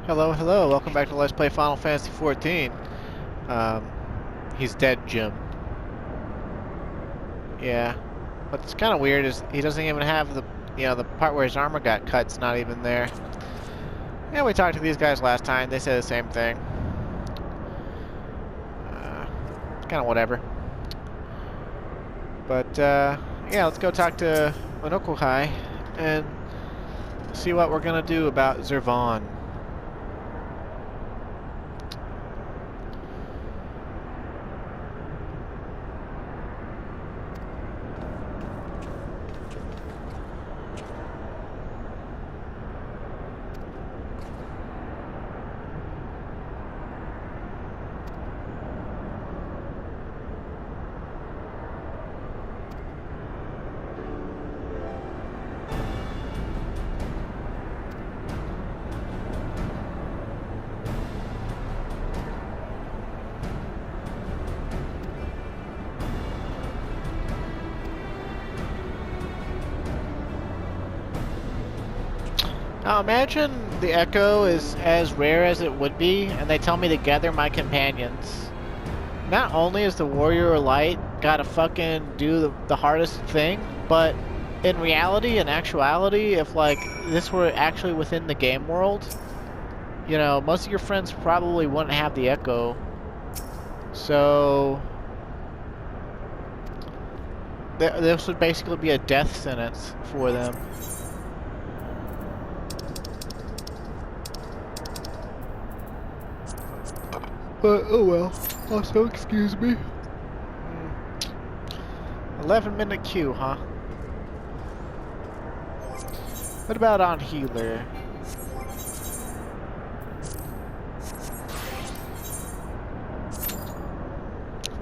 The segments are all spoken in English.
Hello, hello. Welcome back to Let's Play Final Fantasy XIV. He's dead, Jim. Yeah. What's kind of weird is he doesn't even have the part where his armor got cut's not even there. Yeah, we talked to these guys last time. They said the same thing. Kind of whatever. But, yeah, let's go talk to Monokuhai and see what we're gonna do about Zervan. Now imagine the Echo is as rare as it would be, and they tell me to gather my companions. Not only is the Warrior of Light gotta fucking do the hardest thing, but in reality, in actuality, if like this were actually within the game world, you know, most of your friends probably wouldn't have the Echo. So this would basically be a death sentence for them. But, oh well. Also, excuse me. 11-minute queue, huh? What about on healer?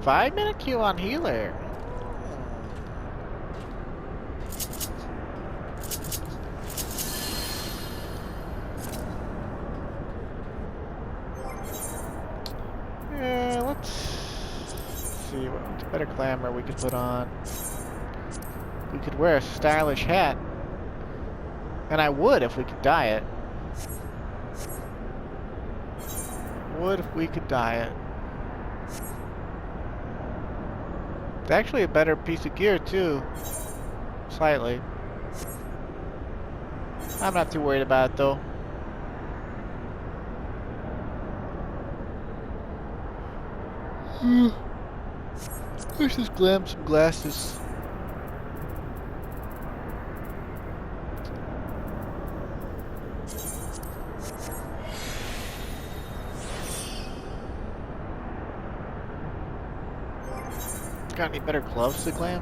Five-minute queue on healer. Let's see what better glamour we could put on. We could wear a stylish hat. And I would if we could dye it. Would if we could dye it. It's actually a better piece of gear too. Slightly. I'm not too worried about it though. Let's just glam some glasses. Got any better gloves to glam?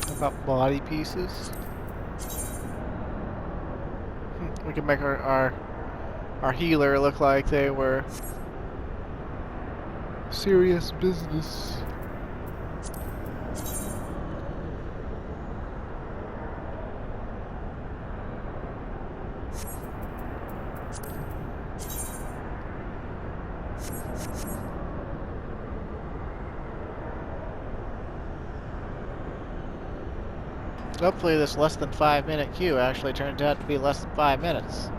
How about body pieces? We can make our healer look like they were serious business. Hopefully this less than 5-minute queue actually turns out to be less than 5 minutes.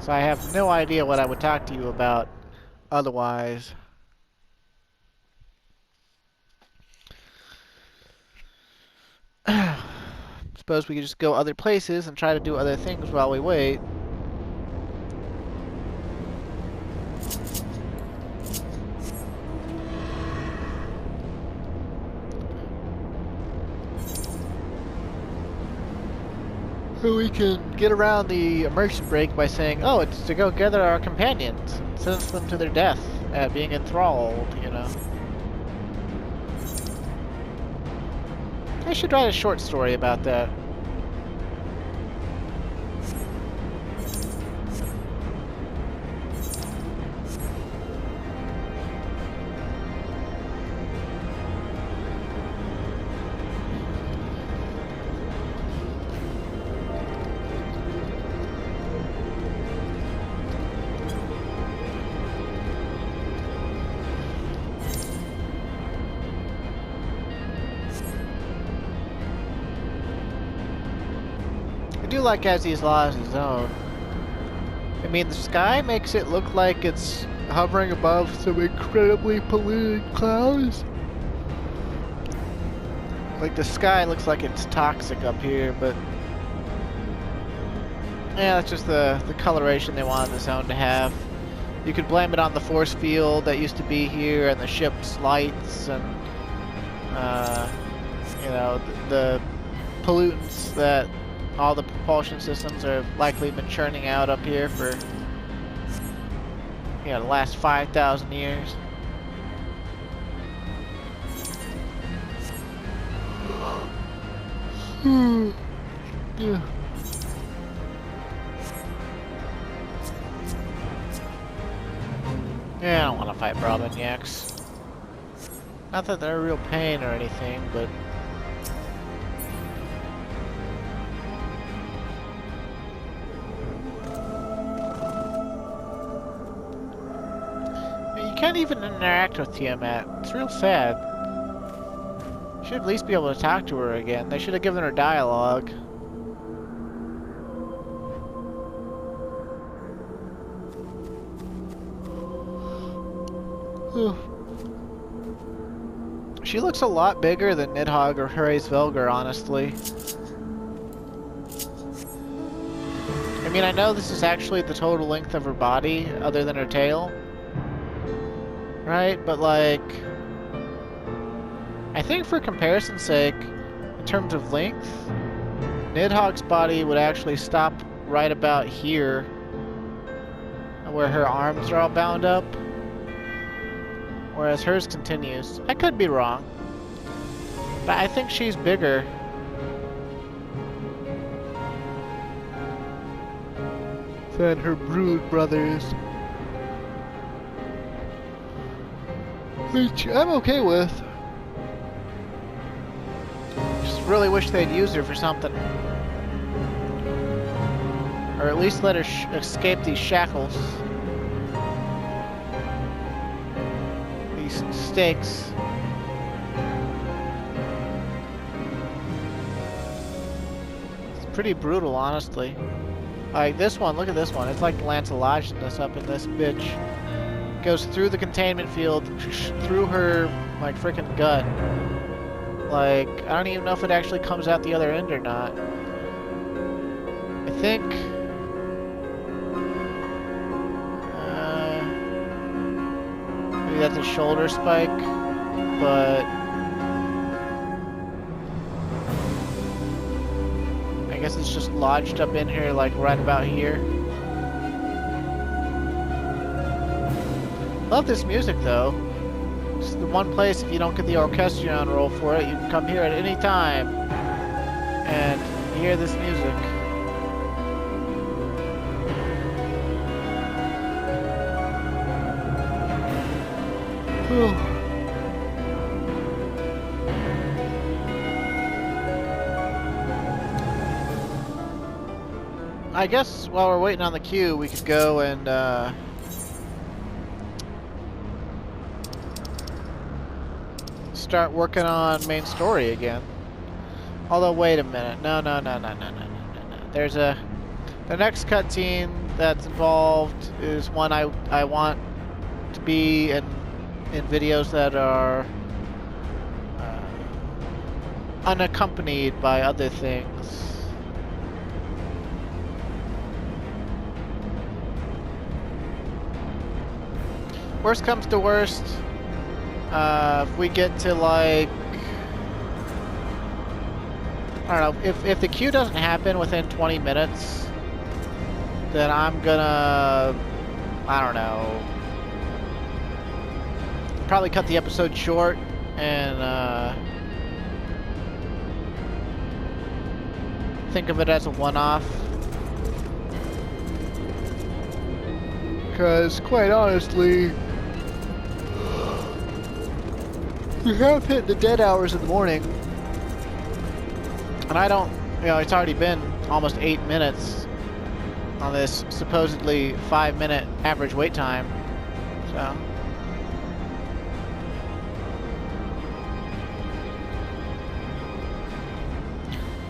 So I have no idea what I would talk to you about otherwise. Suppose we could just go other places and try to do other things while we wait. We can get around the immersion break by saying, oh, it's to go gather our companions and sentence them to their death at being enthralled, you know. I should write a short story about that. do like as he's lost his own. I mean, the sky makes it look like it's hovering above some incredibly polluted clouds. Like the sky looks like it's toxic up here, but yeah, that's just the coloration they wanted the zone to have. You could blame it on the force field that used to be here and the ship's lights and you know, the pollutants that all the propulsion systems have likely been churning out up here for, you know, the last 5,000 years. Yeah. Yeah, I don't want to fight Brobignacs. Not that they're a real pain or anything, but you can't even interact with Tiamat. It's real sad. You should at least be able to talk to her again. They should have given her dialogue. She looks a lot bigger than Nidhogg or Hraesvelgr, honestly. I mean, I know this is actually the total length of her body, other than her tail. Right? But, like, I think for comparison's sake, in terms of length, Nidhogg's body would actually stop right about here, where her arms are all bound up. Whereas hers continues. I could be wrong, but I think she's bigger. Than her brood brothers. Which I'm okay with. Just really wish they'd use her for something. Or at least let her escape these shackles. Stakes. It's pretty brutal, honestly. Like this one, look at this one. It's like Lancelotness up in this bitch. Goes through the containment field, through her, like, freaking gut. Like, I don't even know if it actually comes out the other end or not. I think... that's a shoulder spike, but I guess it's just lodged up in here, like right about here. Love this music though. It's the one place if you don't get the orchestrion roll for it, you can come here at any time and hear this music. I guess while we're waiting on the queue, we could go and start working on main story again. Although, wait a minute. No. There's the next cutscene that's involved is one I want to be in videos that are unaccompanied by other things. Worst comes to worst, if we get to like, I don't know, if the queue doesn't happen within 20 minutes, then I'm gonna, I don't know, probably cut the episode short and think of it as a one-off. Because quite honestly, we have hit the dead hours of the morning, and I don't, you know, it's already been almost 8 minutes on this supposedly 5-minute average wait time, so.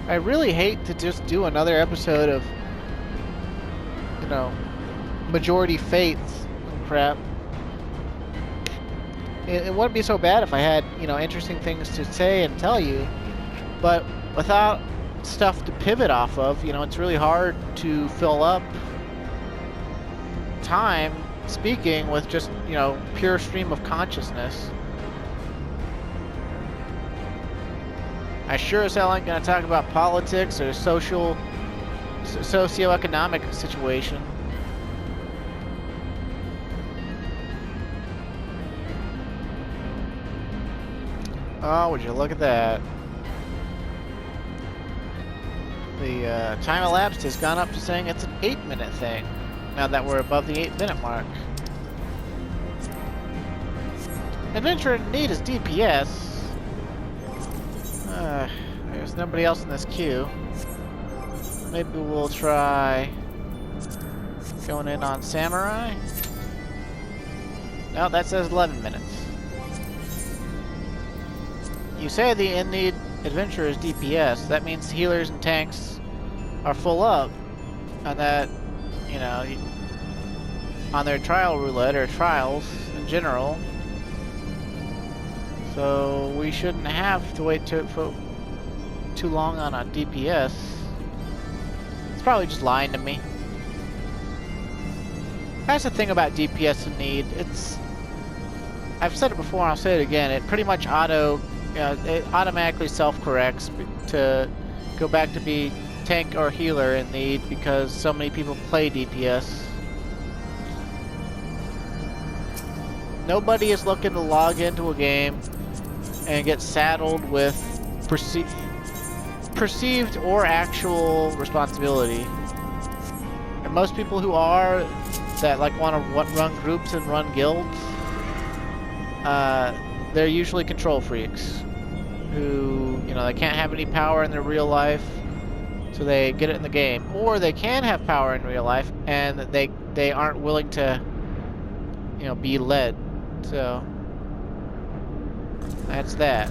I really hate to just do another episode of, you know, majority faiths and crap. It wouldn't be so bad if I had, you know, interesting things to say and tell you, but without stuff to pivot off of, you know, it's really hard to fill up time speaking with just, you know, pure stream of consciousness. I sure as hell ain't gonna talk about politics or socioeconomic situation. Oh, would you look at that? The time elapsed has gone up to saying it's an 8-minute thing, now that we're above the 8-minute mark. Adventure in need is DPS. There's nobody else in this queue. Maybe we'll try going in on Samurai. No, that says 11 minutes. You say the in-need adventure is DPS. That means healers and tanks are full up, and that, you know, on their trial roulette or trials in general. So we shouldn't have to wait for too long on a DPS. It's probably just lying to me. That's the thing about DPS in need. I've said it before and I'll say it again. It pretty much it automatically self-corrects to go back to be tank or healer in need because so many people play DPS. Nobody is looking to log into a game and get saddled with perceived or actual responsibility. And most people who are, that like want to run groups and run guilds, they're usually control freaks who, you know, they can't have any power in their real life, so they get it in the game. Or they can have power in real life and they aren't willing to, you know, be led. So that's that.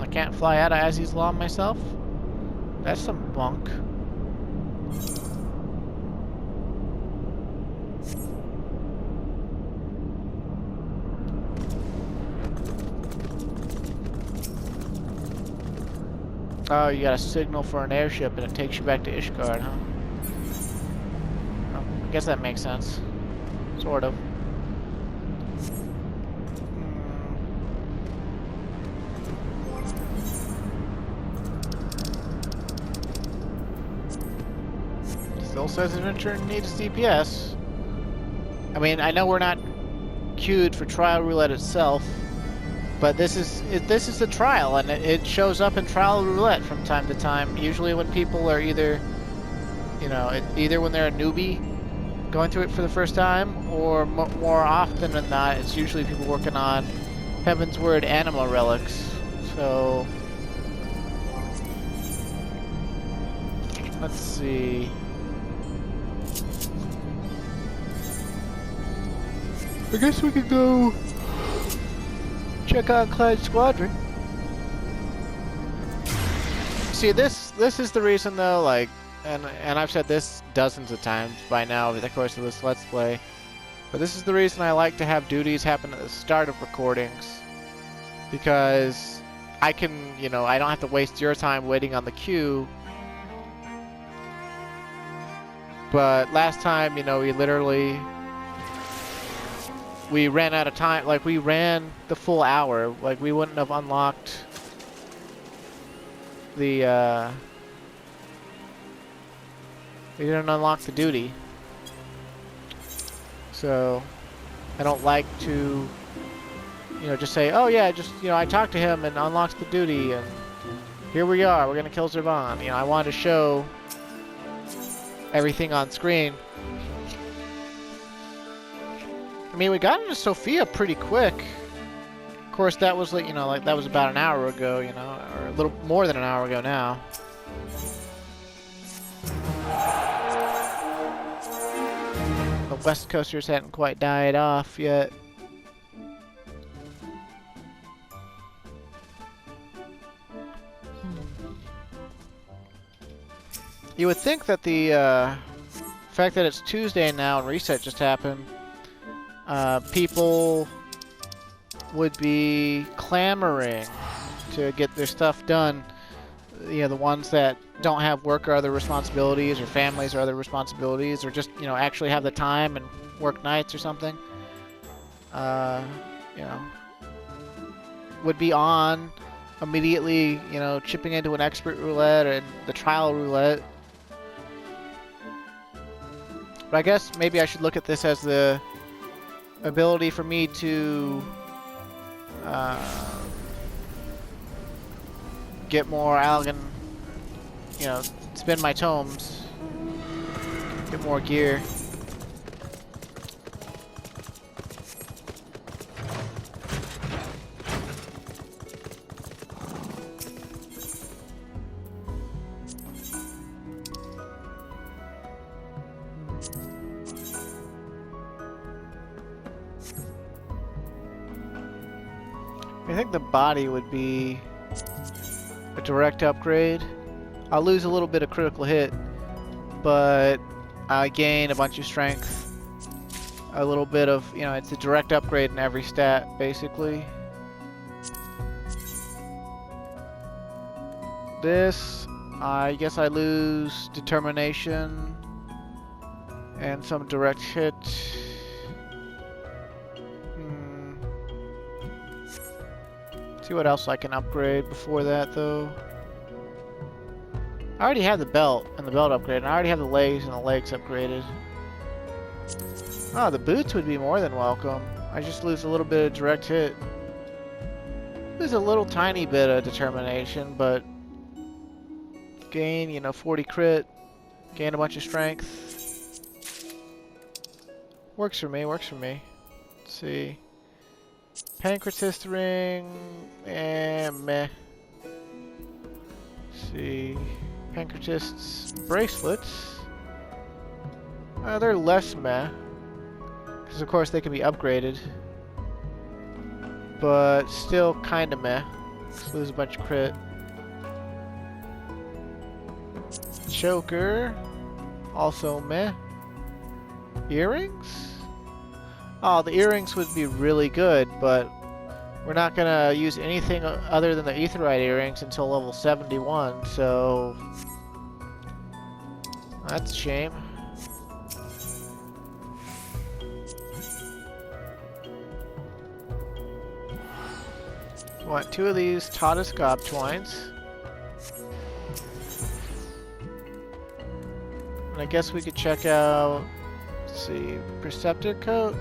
I can't fly out of Aziz's Law myself? That's some bunk. Oh, you got a signal for an airship and it takes you back to Ishgard, huh? Oh, I guess that makes sense. Sort of. Still says adventure needs DPS. I mean, I know we're not queued for trial roulette itself, but this is the trial, and it shows up in trial roulette from time to time. Usually when people are either, you know, either when they're a newbie going through it for the first time, or more often than not, it's usually people working on Heaven's Word Anima relics. So let's see. I guess we could go check out Clyde's Squadron. See, this is the reason though, like, and I've said this dozens of times by now over the course of this Let's Play, but this is the reason I like to have duties happen at the start of recordings, because I can, you know, I don't have to waste your time waiting on the queue. But last time, you know, we ran out of time. Like, we ran the full hour. Like, we wouldn't have unlocked the, we didn't unlock the duty. So, I don't like to, you know, just say, oh yeah, just, you know, I talked to him and unlocked the duty, and here we are, we're gonna kill Zervan. You know, I wanted to show everything on screen. I mean, we got into Sophia pretty quick. Of course, that was like, you know, like that was about an hour ago, you know, or a little more than an hour ago now. The West Coasters hadn't quite died off yet. You would think that the fact that it's Tuesday now and reset just happened, people would be clamoring to get their stuff done. You know, the ones that don't have work or other responsibilities, or families or other responsibilities, or just, you know, actually have the time and work nights or something. You know, would be on immediately, you know, chipping into an expert roulette and the trial roulette. But I guess maybe I should look at this as the ability for me to get more Allegan, you know, spend my tomes, get more gear. I think the body would be a direct upgrade. I'll lose a little bit of critical hit, but I gain a bunch of strength. A little bit of, you know, it's a direct upgrade in every stat, basically. This, I guess I lose determination and some direct hit. See what else I can upgrade before that, though. I already have the belt and the belt upgrade, and I already have the legs and the legs upgraded. Oh, the boots would be more than welcome. I just lose a little bit of direct hit. Lose a little tiny bit of determination, but gain, you know, 40 crit, gain a bunch of strength. Works for me, works for me. Let's see. Pancreatist ring, meh. Let's see. Pancreatist's bracelets. They're less meh. Because of course they can be upgraded. But still kinda meh. Just lose a bunch of crit. Choker. Also meh. Earrings? Oh, the earrings would be really good, but we're not gonna use anything other than the aetherite earrings until level 71, so that's a shame. Want 2 of these Taurus Gobtwines. And I guess we could check out, let's see, Preceptor Coat.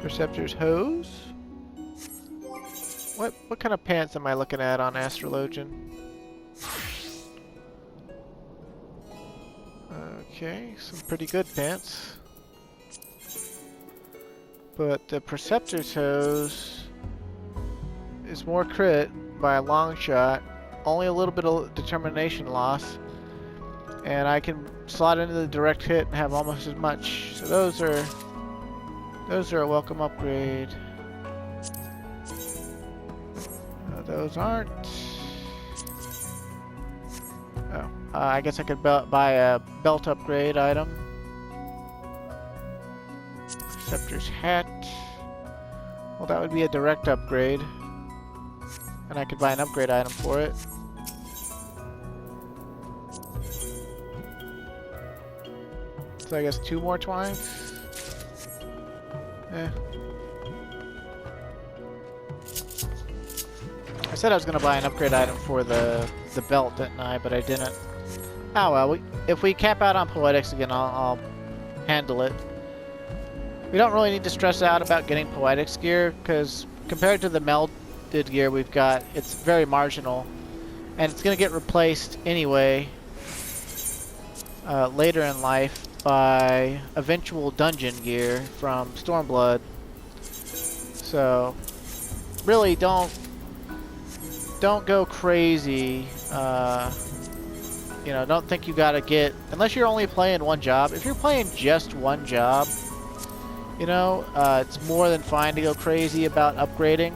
Preceptor's hose. What kind of pants am I looking at on Astrologian? Okay, some pretty good pants. But the Preceptor's hose is more crit by a long shot, only a little bit of determination loss, and I can slot into the direct hit and have almost as much. So those are a welcome upgrade. Those aren't. Oh, I guess I could buy a belt upgrade item. Preceptor's hat. Well, that would be a direct upgrade, and I could buy an upgrade item for it. So I guess 2 more twines. I said I was going to buy an upgrade item for the belt, didn't I? But I didn't. Oh well, if we cap out on Poetics again, I'll handle it. We don't really need to stress out about getting Poetics gear, because compared to the melded gear we've got, it's very marginal. And it's going to get replaced anyway, later in life, by eventual dungeon gear from Stormblood. So really don't go crazy. You know, don't think you gotta get, unless you're only playing one job. If you're playing just one job, you know, it's more than fine to go crazy about upgrading.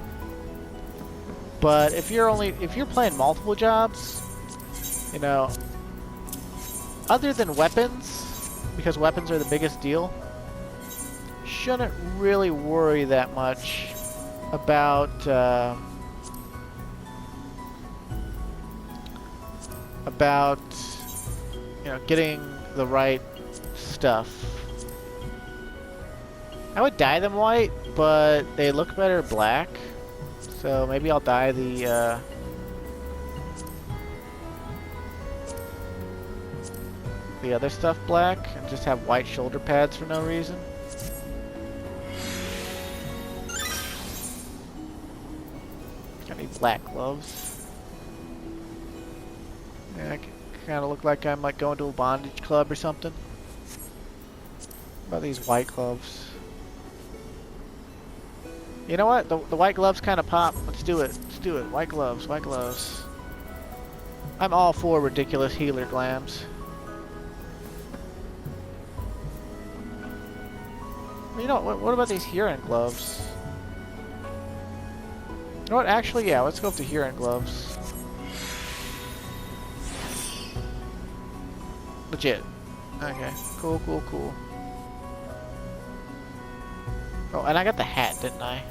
But if you're playing multiple jobs, you know, other than weapons, because weapons are the biggest deal, shouldn't really worry that much about you know, getting the right stuff. I would dye them white, but they look better black. So maybe I'll dye the other stuff black and just have white shoulder pads for no reason. I need black gloves. Yeah, I kind of look like I'm like going to a bondage club or something. What about these white gloves? You know what? The white gloves kind of pop. Let's do it. Let's do it. White gloves. White gloves. I'm all for ridiculous healer glams. You know, what about these Huron gloves? You know what? Actually, yeah. Let's go up to Huron gloves. Legit. Okay. Cool, cool, cool. Oh, and I got the hat, didn't I?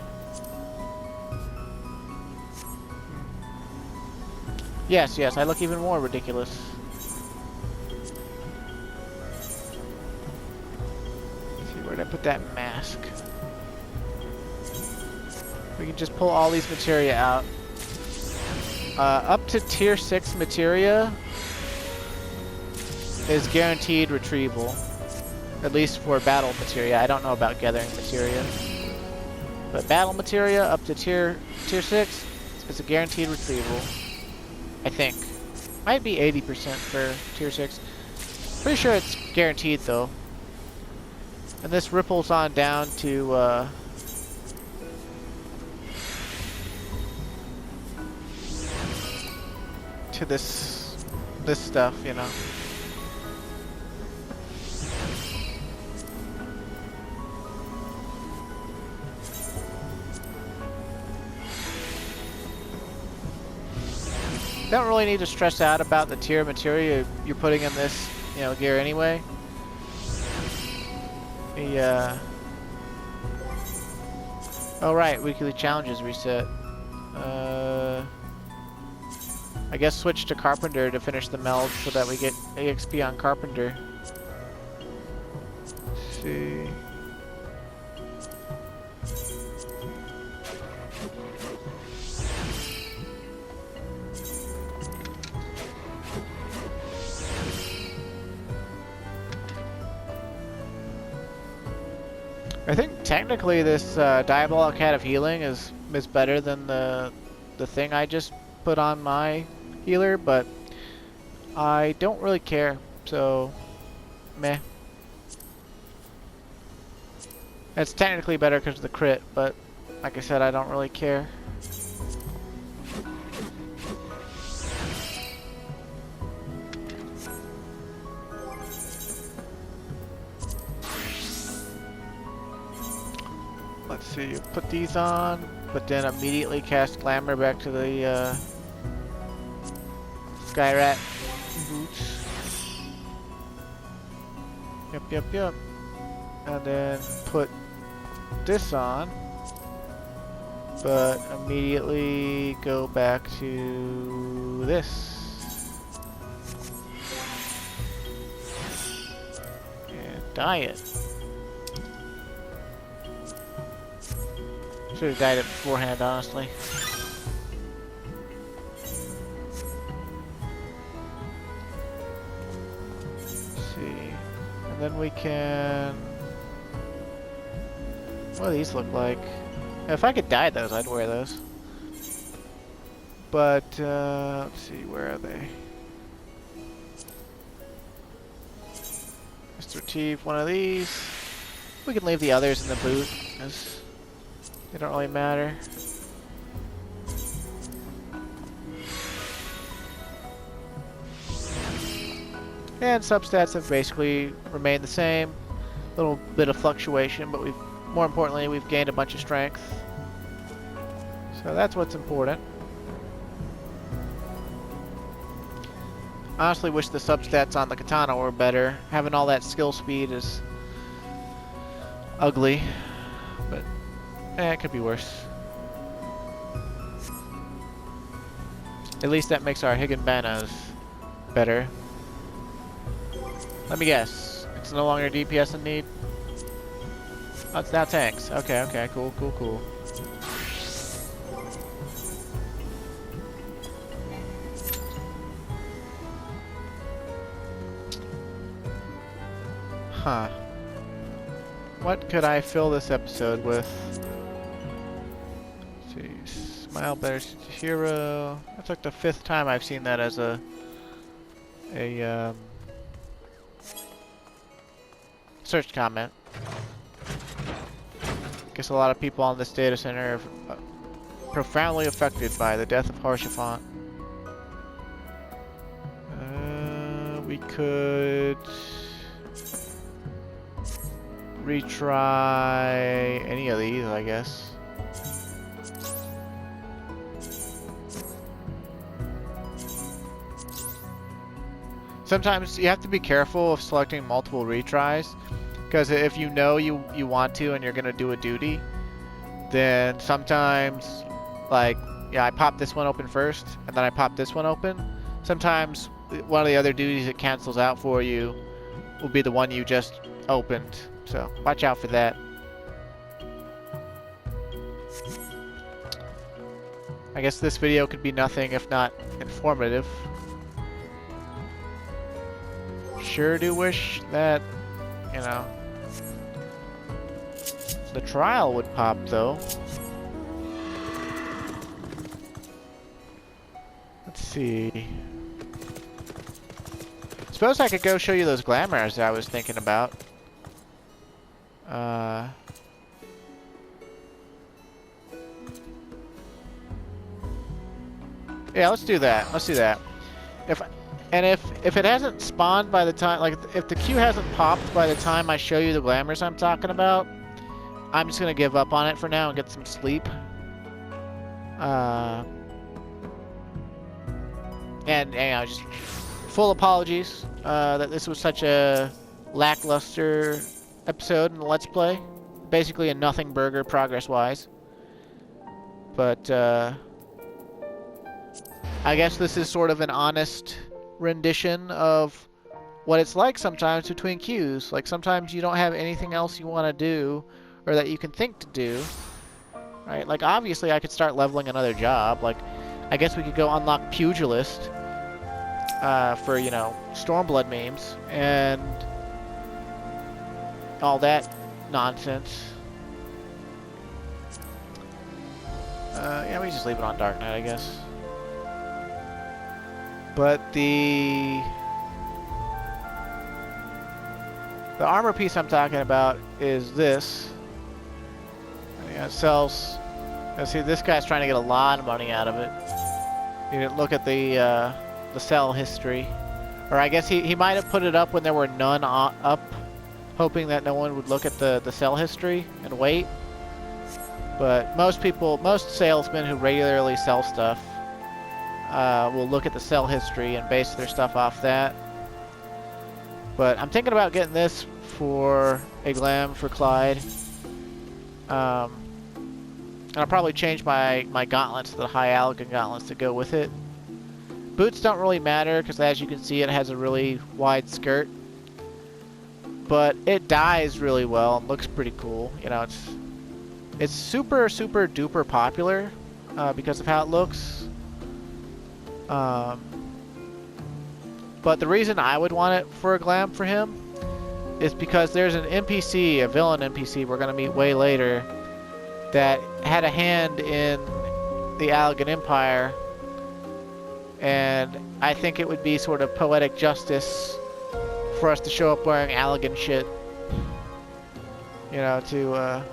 Yes, yes, I look even more ridiculous. Let's see, where did I put that mask? We can just pull all these materia out. Up to tier 6 materia is guaranteed retrieval. At least for battle materia. I don't know about gathering materia. But battle materia up to tier 6 is a guaranteed retrieval. I think. Might be 80% for tier 6. Pretty sure it's guaranteed though. And this ripples on down to this stuff, you know. Don't really need to stress out about the tier material you're putting in this, you know, gear anyway. The oh right, weekly challenges reset. I guess switch to Carpenter to finish the meld so that we get EXP on Carpenter. Let's see. I think technically this Diabolic Hat of Healing is better than the thing I just put on my healer, but I don't really care, so meh. It's technically better because of the crit, but like I said, I don't really care. Let's see, put these on, but then immediately cast Glamour back to the Skyrat boots. Yep. And then put this on, but immediately go back to this. And dye it. Should have dyed it beforehand, honestly. Let's see. And then we can... What do these look like? If I could dye those, I'd wear those. But, let's see, where are they? Let's retrieve one of these. We can leave the others in the boot, because they don't really matter. And substats have basically remained the same. A little bit of fluctuation, but more importantly, we've gained a bunch of strength. So that's what's important. Honestly wish the substats on the katana were better. Having all that skill speed is ugly, but it could be worse. At least that makes our Higanbanas better. Let me guess. It's no longer DPS in need? Oh, it's now tanks. Okay, okay, cool, cool, cool. Huh. What could I fill this episode with? Let's see. Smile better hero. That's like the 5th time I've seen that as a search comment. Guess a lot of people on this data center are profoundly affected by the death of Harshaphant. We could retry any of these, I guess. Sometimes you have to be careful of selecting multiple retries, because if you know you want to and you're gonna do a duty, then sometimes, like, yeah, I pop this one open first and then I pop this one open. Sometimes one of the other duties it cancels out for you will be the one you just opened, so watch out for that. I guess this video could be nothing if not informative. Sure do wish that, you know, the trial would pop, though. Let's see. Suppose I could go show you those glamours that I was thinking about. Yeah, let's do that. Let's do that. If it hasn't spawned by the time, like, if the queue hasn't popped by the time I show you the glamours I'm talking about, I'm just gonna give up on it for now and get some sleep. And you know, just full apologies that this was such a lackluster episode in the Let's Play. Basically a nothing burger progress-wise. But I guess this is sort of an honest rendition of what it's like sometimes between queues. Like, sometimes you don't have anything else you want to do or that you can think to do, right? Like, obviously I could start leveling another job. Like, I guess we could go unlock Pugilist for, you know, Stormblood memes and all that nonsense. Yeah, we just leave it on Dark Knight, I guess. But the armor piece I'm talking about is this. Yeah, it sells. See, this guy's trying to get a lot of money out of it. You didn't look at the sell history, or I guess he might have put it up when there were none up, hoping that no one would look at the sell history and wait. But most salesmen who regularly sell stuff will look at the sell history and base their stuff off that. But I'm thinking about getting this for a glam for Clyde. And I'll probably change my gauntlets to the high Allagan gauntlets to go with it. Boots don't really matter because, as you can see, it has a really wide skirt. But it dyes really well and looks pretty cool. You know, it's super, super duper popular because of how it looks. But the reason I would want it for a glam for him is because there's an NPC, a villain NPC we're going to meet way later, that had a hand in the Allagan Empire, and I think it would be sort of poetic justice for us to show up wearing Allagan shit, you know, to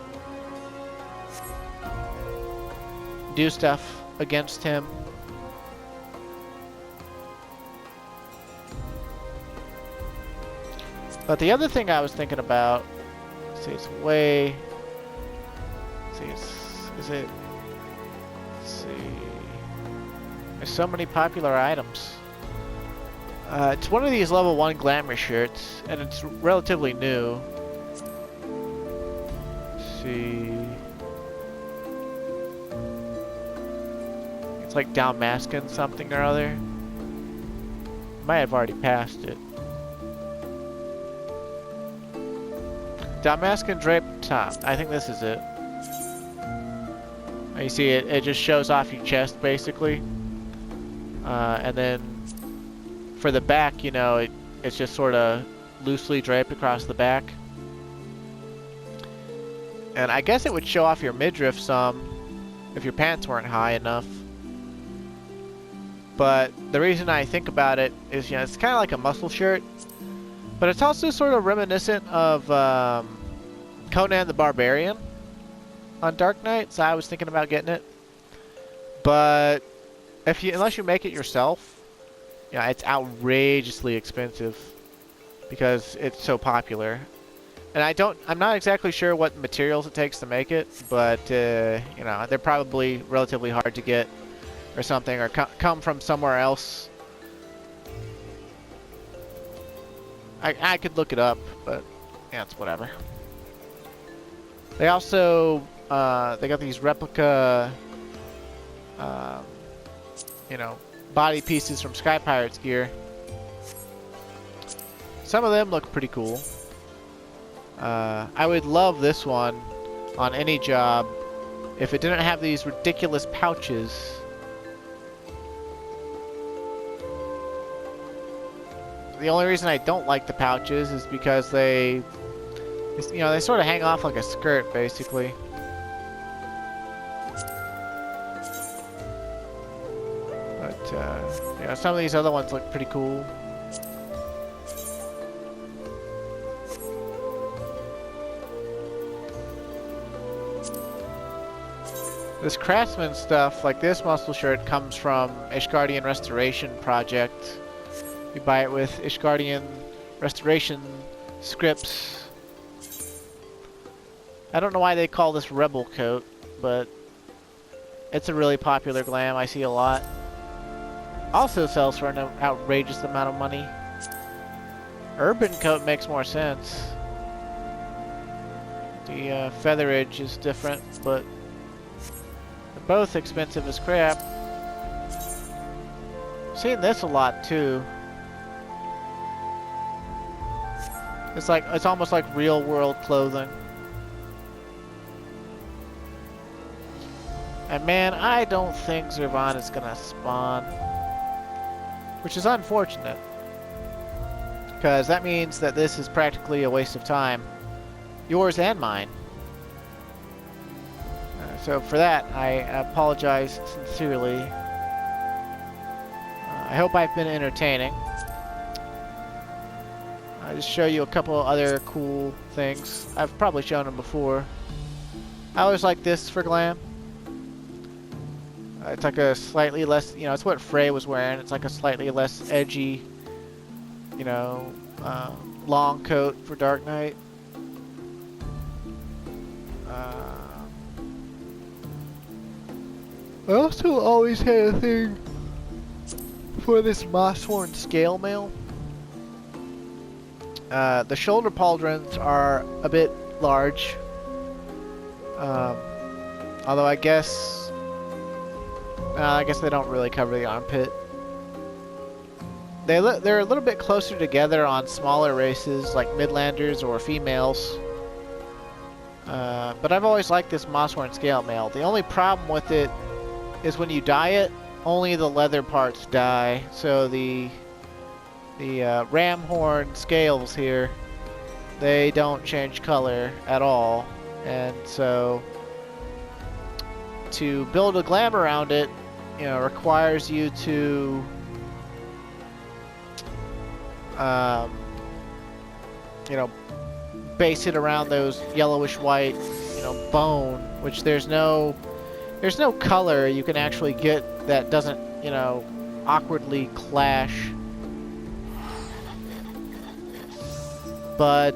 do stuff against him. But the other thing I was thinking about, let's see, it's way, let's see, is it, let's see, there's so many popular items. It's one of these level 1 glamour shirts, and it's relatively new. Let's see. It's like Dalmascan something or other. Might have already passed it. Dalmascan draped top. I think this is it. You see it just shows off your chest basically. And then for the back, you know, it's just sort of loosely draped across the back. And I guess it would show off your midriff some if your pants weren't high enough. But the reason I think about it is, you know, it's kind of like a muscle shirt, but it's also sort of reminiscent of Conan the Barbarian on Dark Knight, so I was thinking about getting it. But unless you make it yourself, yeah, it's outrageously expensive because it's so popular. And I'm not exactly sure what materials it takes to make it, but you know, they're probably relatively hard to get or something, or come from somewhere else. I could look it up, but yeah, it's whatever. They also they got these replica you know, body pieces from Sky Pirates gear. Some of them look pretty cool. I would love this one on any job if it didn't have these ridiculous pouches. The only reason I don't like the pouches is because they sort of hang off like a skirt, basically. But, you know, some of these other ones look pretty cool. This Craftsman stuff, like this muscle shirt, comes from Ishgardian Restoration Project. You buy it with Ishgardian Restoration scripts. I don't know why they call this Rebel coat, but it's a really popular glam. I see a lot. Also sells for an outrageous amount of money. Urban coat makes more sense. The featherage is different, but they're both expensive as crap. Seen this a lot too. It's almost like real world clothing. And man, I don't think Zervan is gonna spawn, which is unfortunate, because that means that this is practically a waste of time, yours and mine. So for that, I apologize sincerely. I hope I've been entertaining. I'll just show you a couple other cool things. I've probably shown them before. I always like this for glam. It's like a slightly less, you know, it's what Frey was wearing. It's like a slightly less edgy, you know, long coat for Dark Knight. I also always had a thing for this Mosshorn scale mail. The shoulder pauldrons are a bit large. Although I guess they don't really cover the armpit. They're a little bit closer together on smaller races like Midlanders or females. But I've always liked this Mosshorn scale mail. The only problem with it is when you dye it, only the leather parts dye. So the ram horn scales here, they don't change color at all. And so to build a glam around it, you know, requires you to you know, base it around those yellowish white, you know, bone, which there's no color you can actually get that doesn't, you know, awkwardly clash. But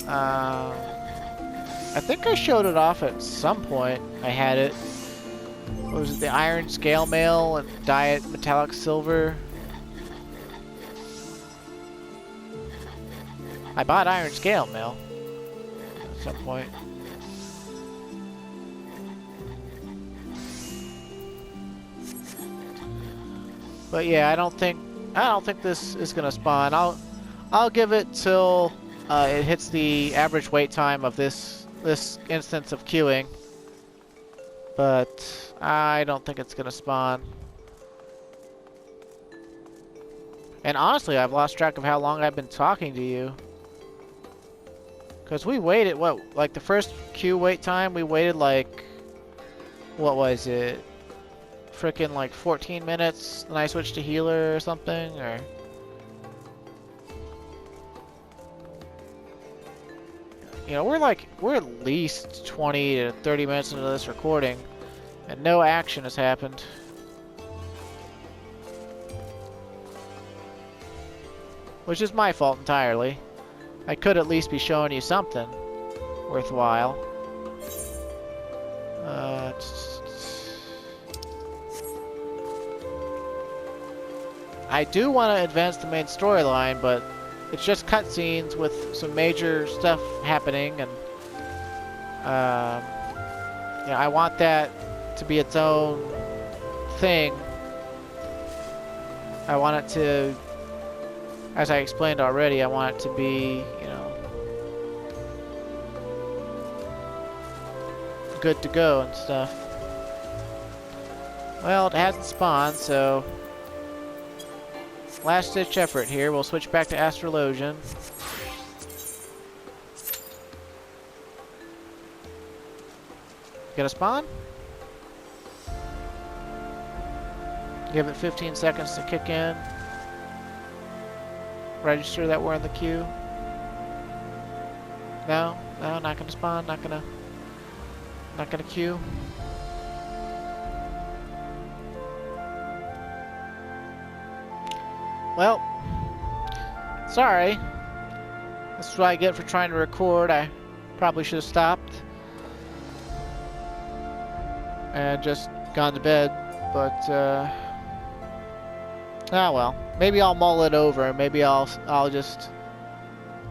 I think I showed it off at some point. I had it. what was it, the iron scale mail and diet metallic silver. I bought iron scale mail at some point. But yeah, I don't think this is gonna spawn. I'll give it till it hits the average wait time of this instance of queuing. But I don't think it's gonna spawn. And honestly, I've lost track of how long I've been talking to you. Because we waited, what, like the first queue wait time, we waited like, what was it? Frickin' like 14 minutes, then I switched to healer or something, or... You know, we're at least 20 to 30 minutes into this recording, and no action has happened. Which is my fault entirely. I could at least be showing you something worthwhile. I do want to advance the main storyline, but it's just cutscenes with some major stuff happening, and yeah, I want that to be its own thing. I want it to, as I explained already, I want it to be, you know, good to go and stuff. Well, it hasn't spawned, so last ditch effort here. We'll switch back to Astrologian. Get a spawn? Give it 15 seconds to kick in. Register that we're in the queue. No, not gonna spawn, not gonna queue. Well, sorry. This is what I get for trying to record. I probably should have stopped and just gone to bed, but ah well. Maybe I'll mull it over. Maybe I'll just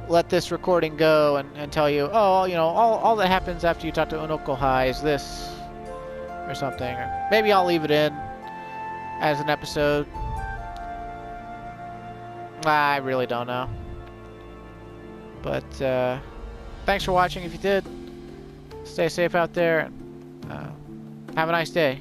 let this recording go and tell you, oh, you know, all that happens after you talk to Unoko High is this or something. Or maybe I'll leave it in as an episode. I really don't know. But thanks for watching if you did. Stay safe out there. Have a nice day.